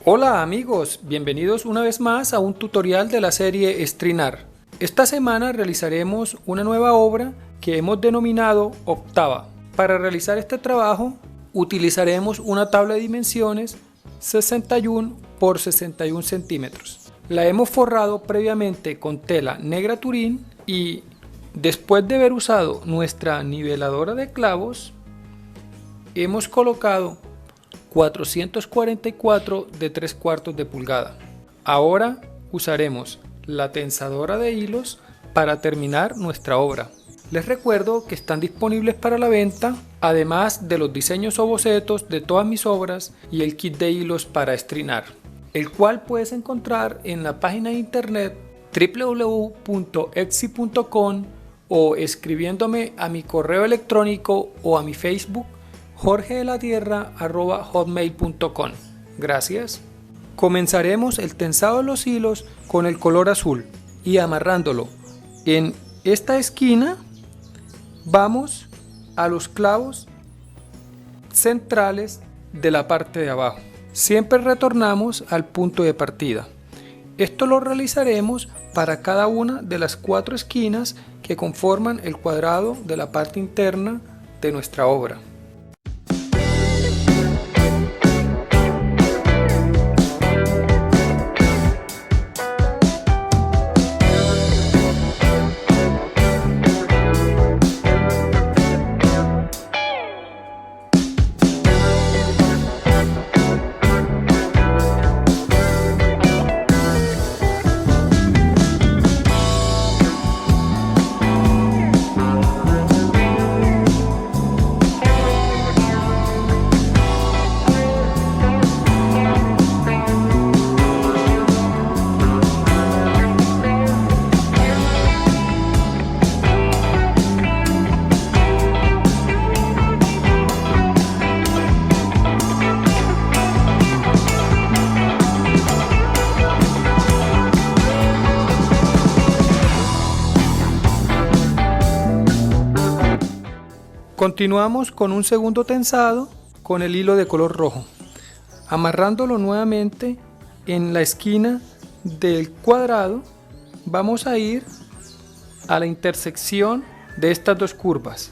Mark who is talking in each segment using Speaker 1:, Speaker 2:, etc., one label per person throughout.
Speaker 1: Hola amigos, bienvenidos una vez más a un tutorial de la serie Estrinar. Esta semana realizaremos una nueva obra que hemos denominado Octava. Para realizar este trabajo utilizaremos una tabla de dimensiones 61 por 61 centímetros. La hemos forrado previamente con tela negra turín y después de haber usado nuestra niveladora de clavos hemos colocado 444 de 3/4 de pulgada. Ahora usaremos la tensadora de hilos para terminar nuestra obra. Les recuerdo que están disponibles para la venta, además de los diseños o bocetos de todas mis obras y el kit de hilos para estrinar, el cual puedes encontrar en la página de internet www.etsy.com o escribiéndome a mi correo electrónico o a mi Facebook jorgedelatierra@hotmail.com. Gracias. Comenzaremos el tensado de los hilos con el color azul y amarrándolo en esta esquina vamos a los clavos centrales de la parte de abajo. Siempre retornamos al punto de partida. Esto lo realizaremos para cada una de las 4 esquinas que conforman el cuadrado de la parte interna de nuestra obra. Continuamos con un segundo tensado con el hilo de color rojo, amarrándolo nuevamente en la esquina del cuadrado. Vamos a ir a la intersección de estas dos curvas.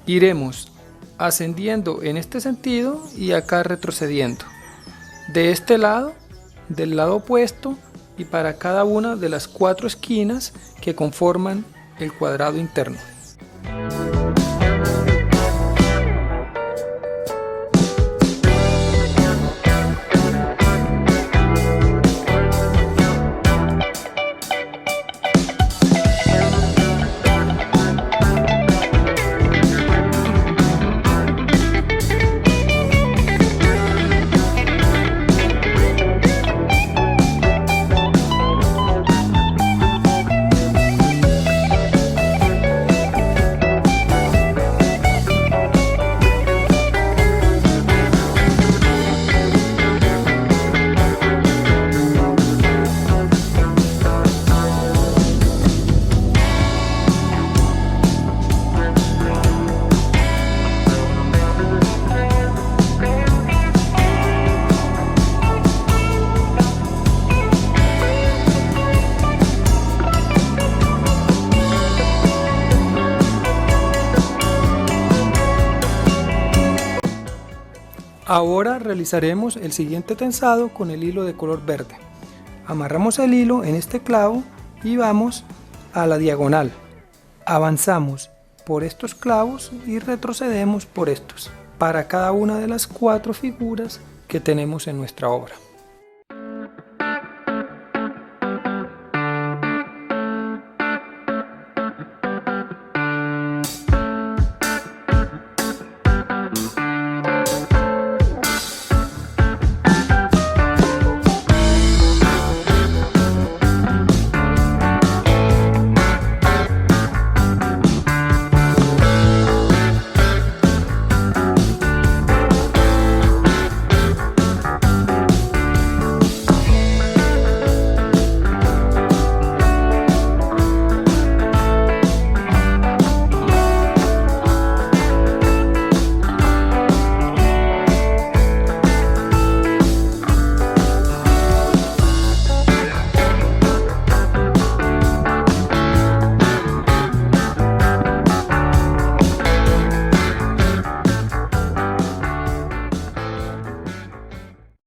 Speaker 1: Iremos ascendiendo en este sentido y acá retrocediendo. De este lado, del lado opuesto y para cada una de las 4 esquinas que conforman el cuadrado interno. Ahora realizaremos el siguiente tensado con el hilo de color verde. Amarramos el hilo en este clavo y vamos a la diagonal. Avanzamos por estos clavos y retrocedemos por estos, para cada una de las 4 figuras que tenemos en nuestra obra.